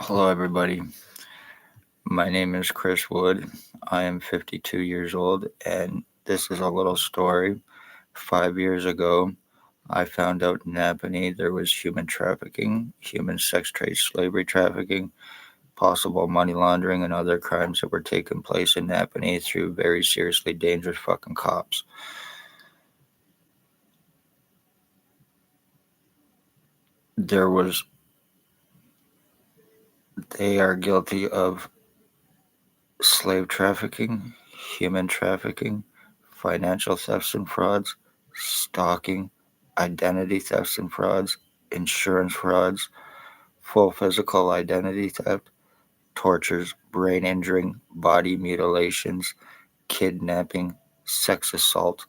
Hello, everybody. My name is Chris Wood. I am 52 years old, and this is a little story. 5 years ago, I found out in Napanee there was human trafficking, human sex trade, slavery trafficking, possible money laundering, and other crimes that were taking place in Napanee through very seriously dangerous fucking cops. There was, they are guilty of slave trafficking, human trafficking, financial thefts and frauds, stalking, identity thefts and frauds, insurance frauds, full physical identity theft, tortures, brain injuring, body mutilations, kidnapping, sex assault,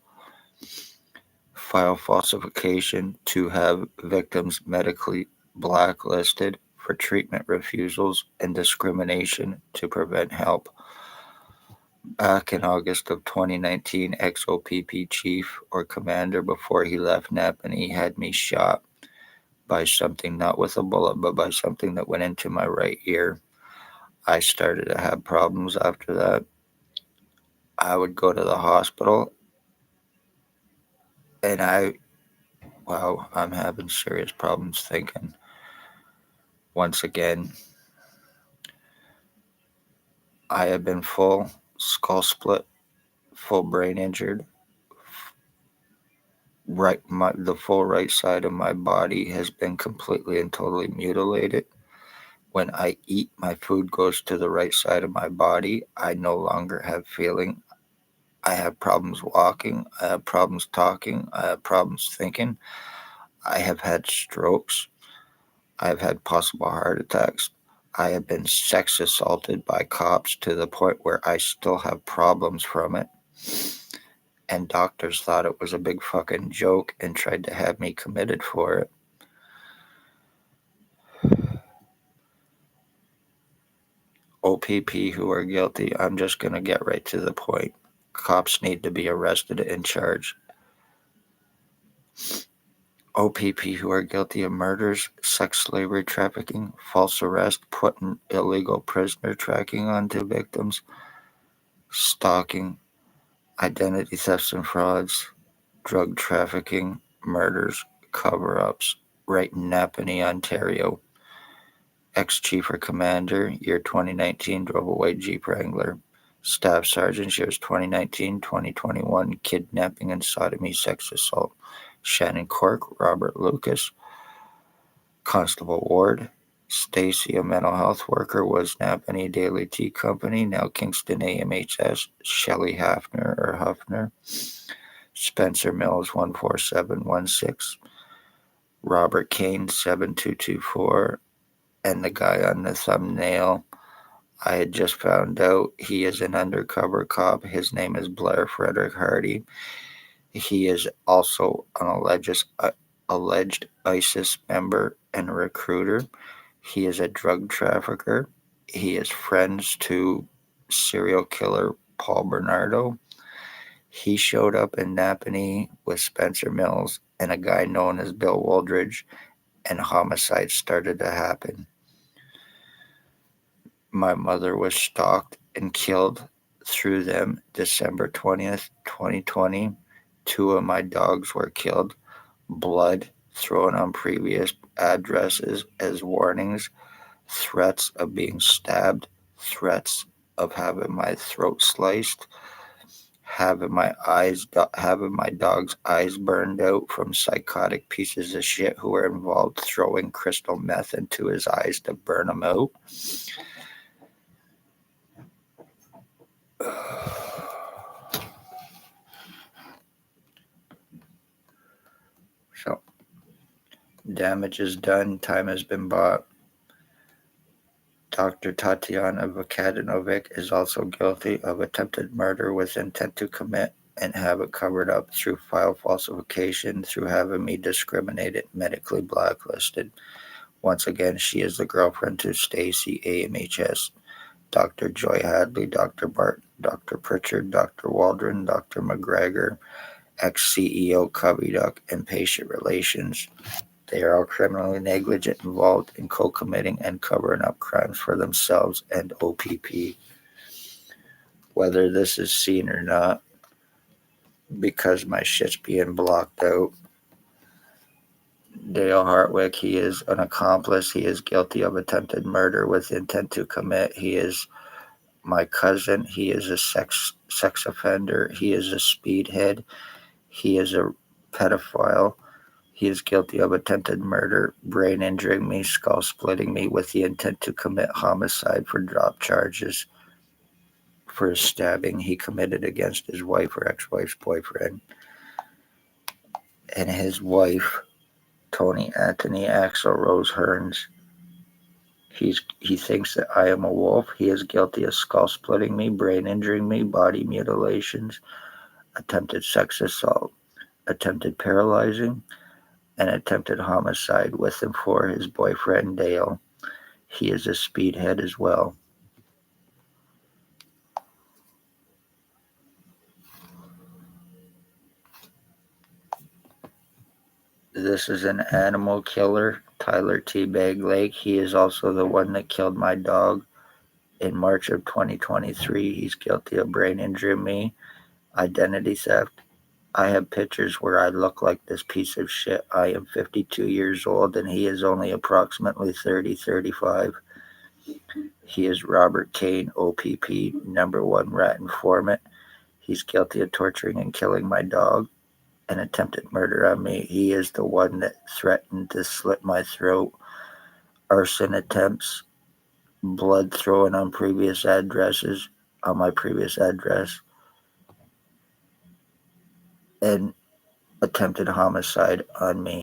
file falsification to have victims medically blacklisted for treatment refusals and discrimination to prevent help. Back in August of 2019, ex-o.p.p chief or commander before he left Napanee had me shot by something, not with a bullet, but by something that went into my right ear. I started to have problems after that. I would go to the hospital and I'm having serious problems thinking. Once again, I have been full skull split, full brain injured. The full right side of my body has been completely and totally mutilated. When I eat, my food goes to the right side of my body. I no longer have feeling. I have problems walking. I have problems talking. I have problems thinking. I have had strokes. I have had possible heart attacks. I have been sex assaulted by cops to the point where I still have problems from it. And doctors thought it was a big fucking joke and tried to have me committed for it. o.p.p who are guilty, I'm just going to get right to the point. Cops need to be arrested and charged. o.p.p who are guilty of murders, sex slavery trafficking, false arrest, putting illegal prisoner tracking onto victims, stalking, identity thefts and frauds, drug trafficking, murders, cover-ups, right in Napanee, Ontario. Ex-chief or commander, year 2019, drove a white Jeep Wrangler. Staff sergeant, years 2019, 2021, kidnapping and sodomy, sex assault. Shannon Cork, Robert Lucas. Constable Ward, Stacey, a mental health worker, was Napanee Daily Tea Company, now Kingston amhs. Shelley Hafner. Spencer Mills, 14716. Robert Cain, 7224. And the guy on the thumbnail, I had just found out he is an undercover cop. His name is Blair Frederick Hardy. He is also an alleged ISIS member and recruiter. He is a drug trafficker. He is friends to serial killer Paul Bernardo. He showed up in Napanee with Spencer Mills and a guy known as Bill Wooldridge, and homicides started to happen. My mother was stalked and killed through them December 20th, 2020. 2 of my dogs were killed. Blood thrown on previous addresses as warnings. Threats of being stabbed. Threats of having my throat sliced. Having my dog's eyes burned out from psychotic pieces of shit who were involved throwing crystal meth into his eyes to burn them out. So, damage is done, time has been bought. Dr. Tatiana Vukadinovic is also guilty of attempted murder with intent to commit and have it covered up through file falsification, through having me discriminated, medically blacklisted. Once again, she is the girlfriend to Stacey, amhs. Dr. Joy Hadley, Dr. Barton, Dr. Pritchard, Dr. Waldron, Dr. McGregor, ex-CEO Covey Duck and Patient Relations. They are all criminally negligent, involved in co-committing and covering up crimes for themselves and o.p.p. Whether this is seen or not, because my shit's being blocked out. Dale Hartwick, he is an accomplice. He is guilty of attempted murder with intent to commit. He is my cousin. He is a sex offender. He is a speedhead. He is a pedophile. He is guilty of attempted murder, brain injuring me, skull splitting me with the intent to commit homicide for drop charges for a stabbing he committed against his wife or ex-wife's boyfriend. And his wife, Tony Anthony Axel Rose Hearns. He thinks that I am a wolf. He is guilty of skull splitting me, brain injuring me, body mutilations, attempted sex assault, attempted paralyzing, and attempted homicide with and for his boyfriend Dale. He is a speedhead as well. This is an animal killer, Tyler T. Bag Lake. He is also the one that killed my dog in March of 2023. He's guilty of brain injuring me, identity theft. I have pictures where I look like this piece of shit. I am 52 years old and he is only approximately 30, 35. He is Robert Cain, o.p.p, #1 rat informant. He's guilty of torturing and killing my dog and attempted murder on me. He is the one that threatened to slit my throat, arson attempts, blood thrown on previous addresses, on my previous address, and attempted homicide on me.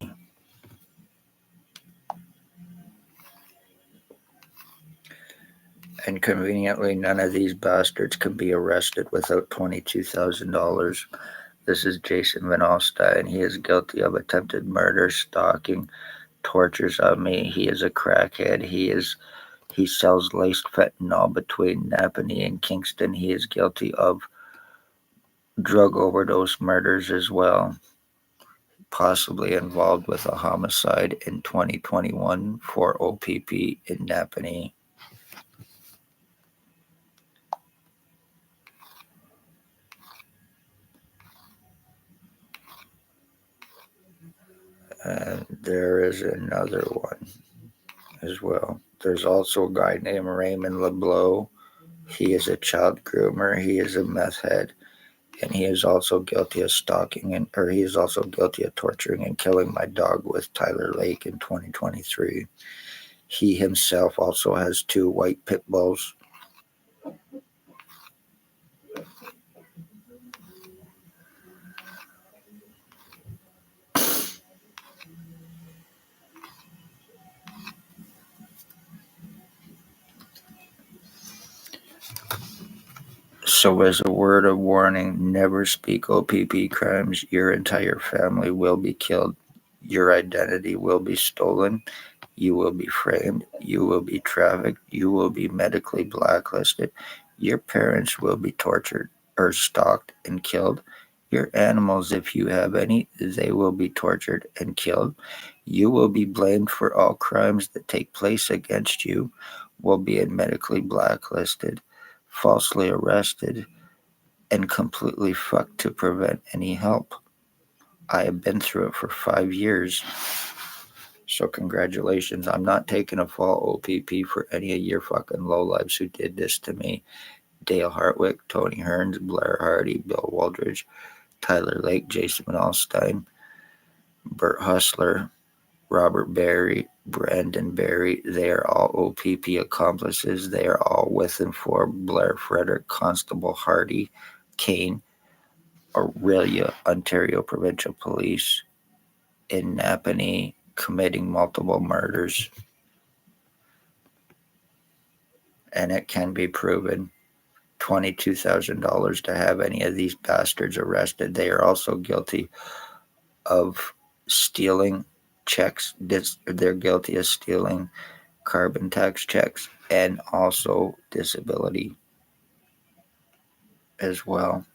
And conveniently, none of these bastards can be arrested without $22,000. This is Jason Vanalstine. He is guilty of attempted murder, stalking, tortures on me. He is a crackhead. He sells laced fentanyl between Napanee and Kingston. He is guilty of drug overdose murders as well, possibly involved with a homicide in 2021 for o.p.p in Napanee. And there is another one as well. There's also a guy named Raymond Lebleu. He is a child groomer. He is a meth head. And he is also guilty of stalking, he is also guilty of torturing and killing my dog with Tyler Lake in 2023. He himself also has 2 white pit bulls. So as a word of warning, never speak o.p.p crimes. Your entire family will be killed. Your identity will be stolen. You will be framed. You will be trafficked. You will be medically blacklisted. Your parents will be tortured or stalked and killed. Your animals, if you have any, they will be tortured and killed. You will be blamed for all crimes that take place against you, will be medically blacklisted, falsely arrested, and completely fucked to prevent any help. I have been through it for 5 years. So congratulations. I'm not taking a fall o.p.p for any of your fucking lowlives who did this to me. Dale Hartwick, Tony Hearns, Blair Hardy, Bill Wooldridge, Tyler Lake, Jason Vanalstine, Bert Hustler, Robert Berry, Brandon Berry. They are all o.p.p accomplices. They are all with and for Blair Frederick, Constable Hardy, Cain, Orillia, Ontario Provincial Police in Napanee, committing multiple murders. And it can be proven. $22,000 to have any of these bastards arrested. They are also guilty of stealing checks. They're guilty of stealing carbon tax checks and also disability as well.